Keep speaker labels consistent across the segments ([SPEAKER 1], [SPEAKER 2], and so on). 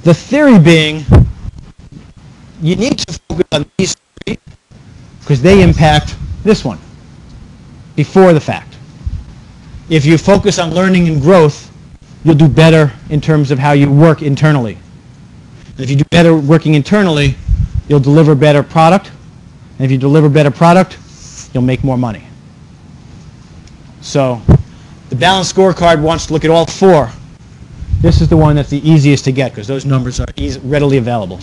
[SPEAKER 1] The theory being, you need to focus on these three because they impact this one before the fact. If you focus on learning and growth, you'll do better in terms of how you work internally. And if you do better working internally, you'll deliver better product. And if you deliver better product, you'll make more money. So the balanced scorecard wants to look at all four. This is the one that's the easiest to get because those numbers are readily available.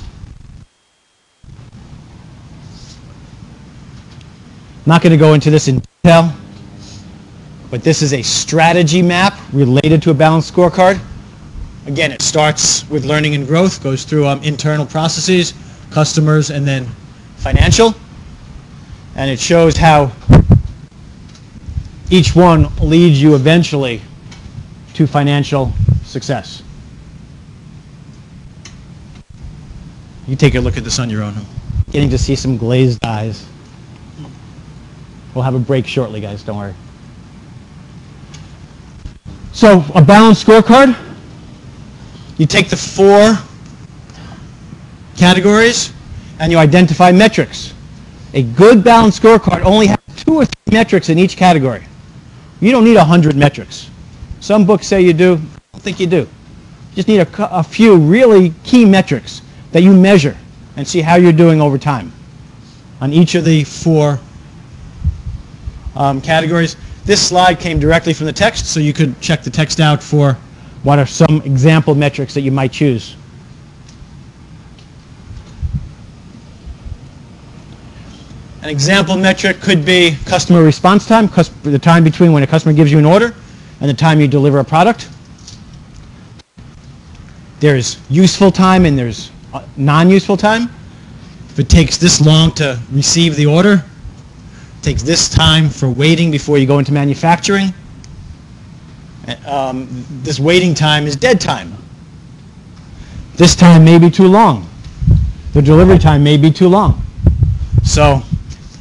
[SPEAKER 1] I'm not going to go into this in detail, but this is a strategy map related to a balanced scorecard. Again, it starts with learning and growth, goes through internal processes, customers, and then financial. And it shows how each one leads you eventually to financial success. You take a look at this on your own. Getting to see some glazed eyes. We'll have a break shortly, guys, don't worry. So, a balanced scorecard. You take the four categories and you identify metrics. A good balanced scorecard only has 2 or 3 metrics in each category. You don't need 100 metrics. Some books say you do. I don't think you do. You just need a few really key metrics that you measure and see how you're doing over time on each of the 4 categories. This slide came directly from the text, so you could check the text out for what are some example metrics that you might choose. An example metric could be customer response time, the time between when a customer gives you an order and the time you deliver a product. There's useful time and there's non-useful time. If it takes this long to receive the order, it takes this time for waiting before you go into manufacturing. This waiting time is dead time. This time may be too long. The delivery time may be too long. So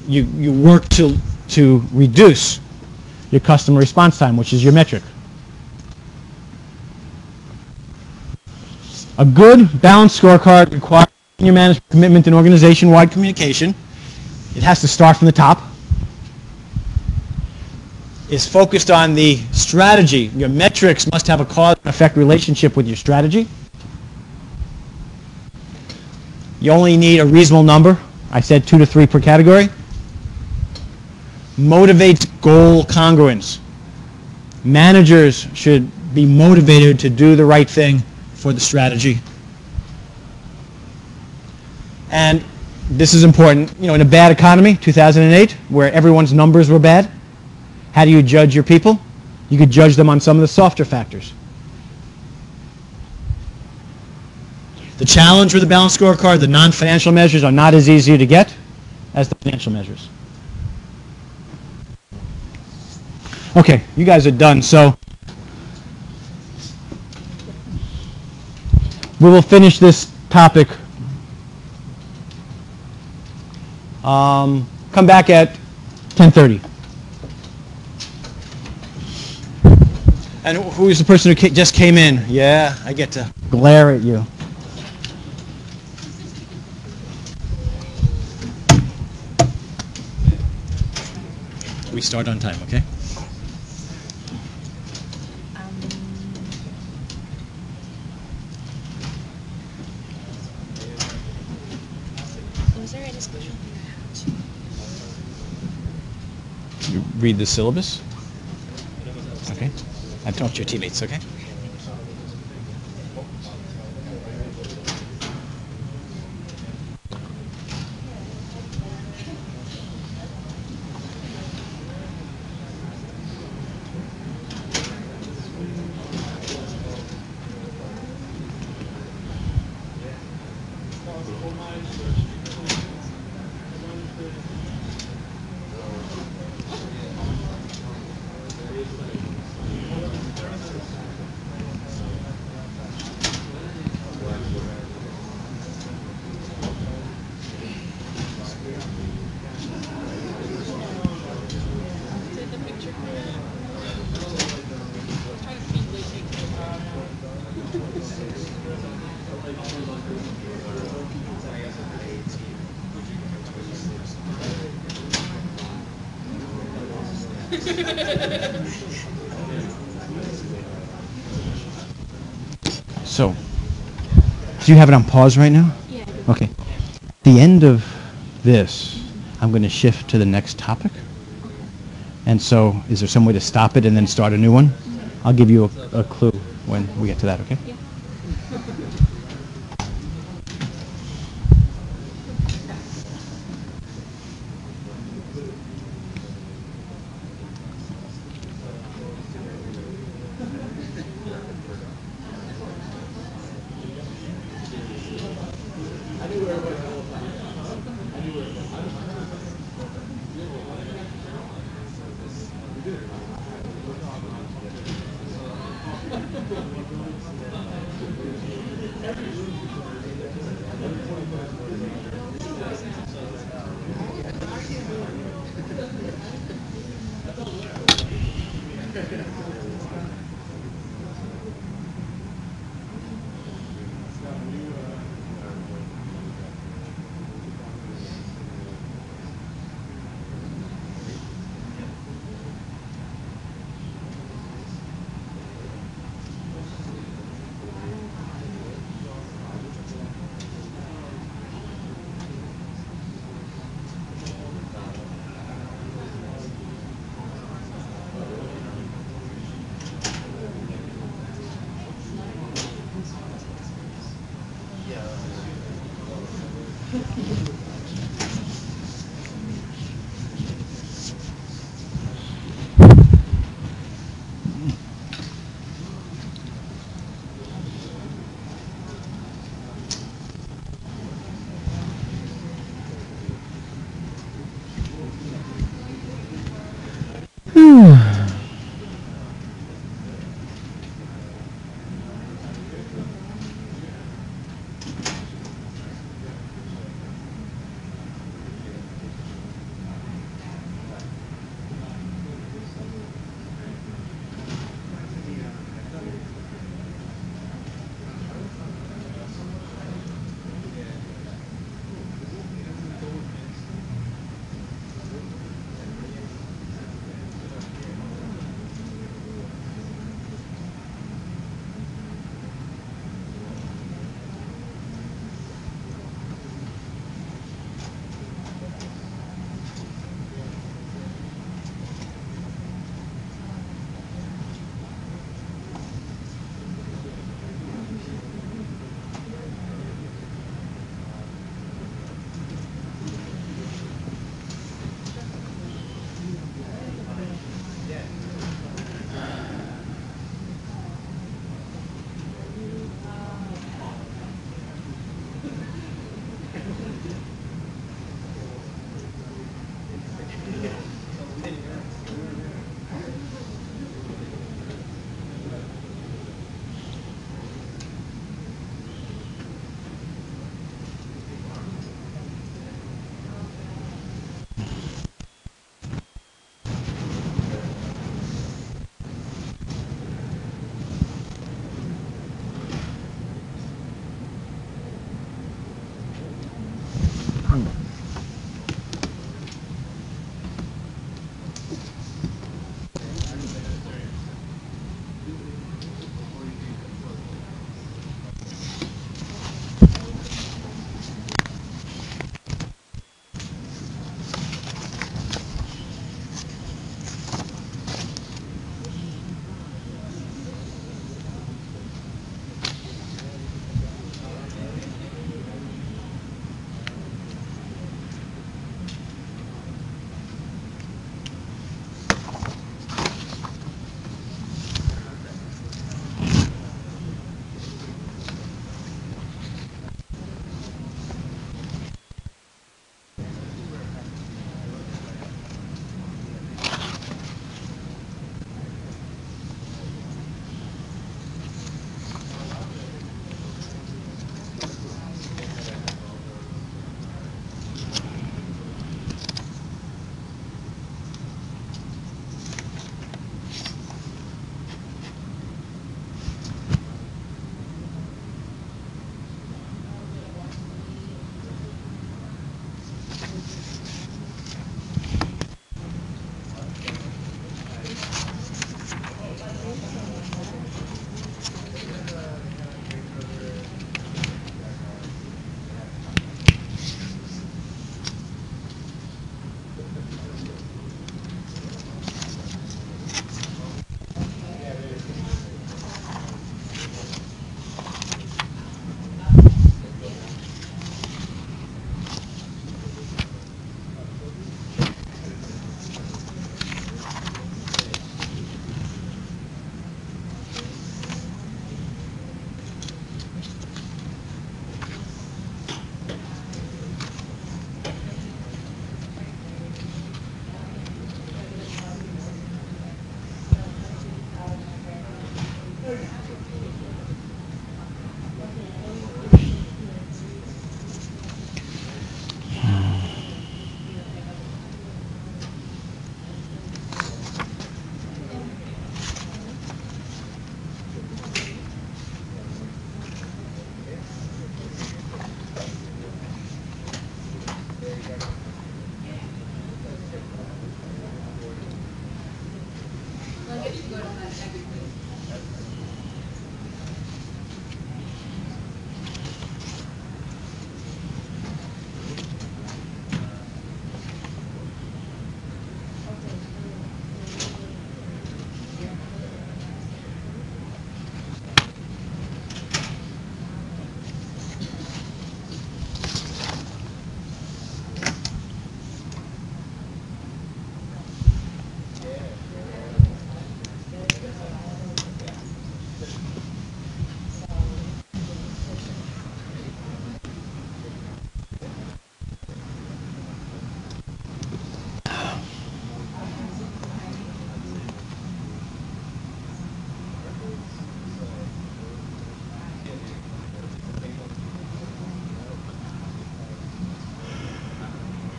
[SPEAKER 1] you work to reduce your customer response time, which is your metric. A good balanced scorecard requires senior management commitment and organization-wide communication. It has to start from the top. Is focused on the strategy. Your metrics must have a cause and effect relationship with your strategy. You only need a reasonable number. I said 2 to 3 per category. Motivates goal congruence. Managers should be motivated to do the right thing for the strategy. And this is important. In a bad economy, 2008, where everyone's numbers were bad, how do you judge your people? You could judge them on some of the softer factors. The challenge with the balanced scorecard, the non-financial measures are not as easy to get as the financial measures. Okay, you guys are done, so we will finish this topic. Come back at 10:30. And who is the person who just came in? Yeah, I get to glare at you. We start on time, okay?
[SPEAKER 2] Was there a discussion?
[SPEAKER 1] You read the syllabus? Okay. I've talked to your teammates, okay? So, do you have it on pause right now?
[SPEAKER 2] Yeah.
[SPEAKER 1] Okay. At the end of this, I'm going to shift to the next topic. And so, is there some way to stop it and then start a new one? I'll give you a clue when we get to that, okay?
[SPEAKER 2] Yeah.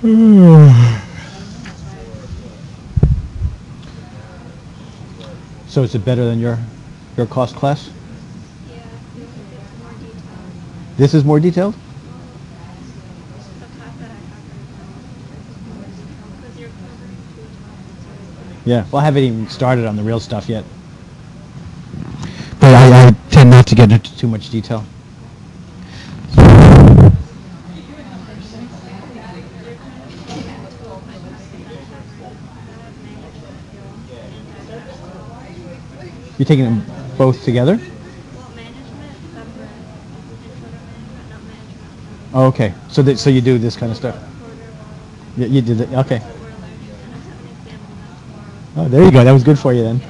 [SPEAKER 1] So is it better than your cost class?
[SPEAKER 2] Yeah, you want it's more detailed.
[SPEAKER 1] This is more detailed?
[SPEAKER 2] The class that I have right now is more detailed because you're covering two topics.
[SPEAKER 1] Yeah. Well, I haven't even started on the real stuff yet. But I tend not to get into too much detail. You're taking them both together?
[SPEAKER 2] Well, management separate, intro to management, not management.
[SPEAKER 1] Oh, okay. So you do this kind of stuff.
[SPEAKER 2] Quarter bottom.
[SPEAKER 1] You did it. Okay.
[SPEAKER 2] That's what we're learning, and I have an exam on that tomorrow.
[SPEAKER 1] Oh, there you go. That was good for you then.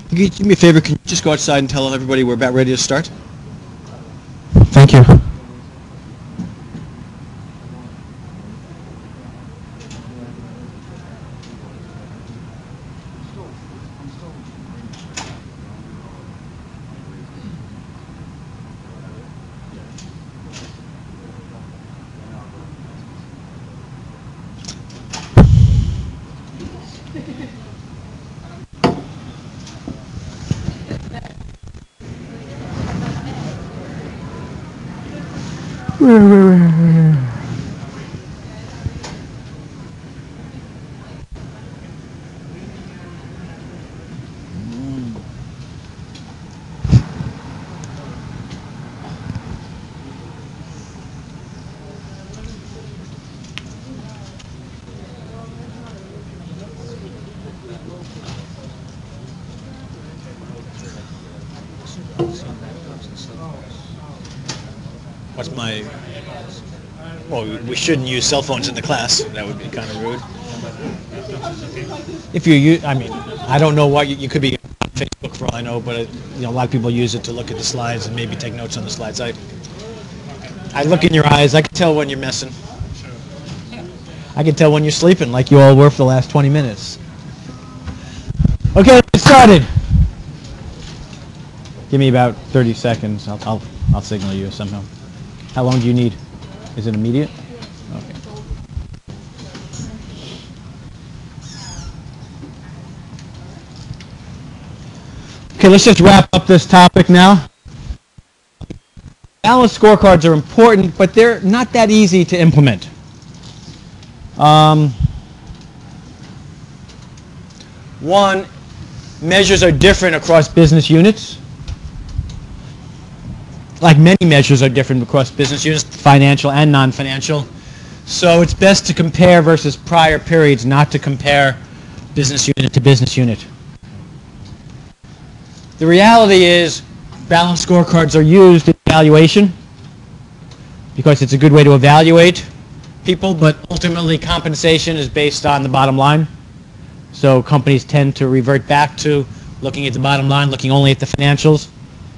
[SPEAKER 3] Can you do me a favor? Can you just go outside and tell everybody we're about ready to start?
[SPEAKER 1] Thank you. What's my... Well, we shouldn't use cell phones in the class. That would be kind of rude. If you use, I mean, I don't know what you could be on Facebook for all I know, but a lot of people use it to look at the slides and maybe take notes on the slides. I look in your eyes. I can tell when you're messing. I can tell when you're sleeping, like you all were for the last 20 minutes. Okay, let's get started. Give me about 30 seconds. I'll signal you somehow. How long do you need? Is it immediate? Okay. Okay, let's just wrap up this topic now. Balanced scorecards are important, but they're not that easy to implement. One, measures are different across business units. Like many measures are different across business units, financial and non-financial. So it's best to compare versus prior periods, not to compare business unit to business unit. The reality is balanced scorecards are used in evaluation because it's a good way to evaluate people, but ultimately compensation is based on the bottom line. So companies tend to revert back to looking at the bottom line, looking only at the financials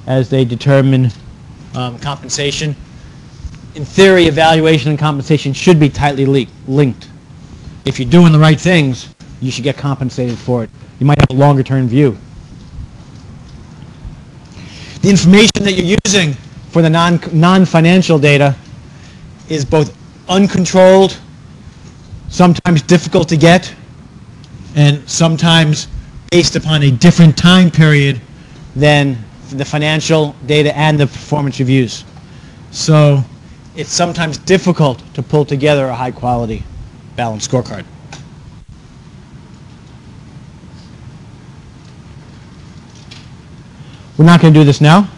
[SPEAKER 1] as they determine compensation. In theory, evaluation and compensation should be tightly linked. If you're doing the right things, you should get compensated for it. You might have a longer term view. The information that you're using for the non-financial data is both uncontrolled, sometimes difficult to get, and sometimes based upon a different time period than the financial data and the performance reviews. So it's sometimes difficult to pull together a high quality balanced scorecard. We're not going to do this now.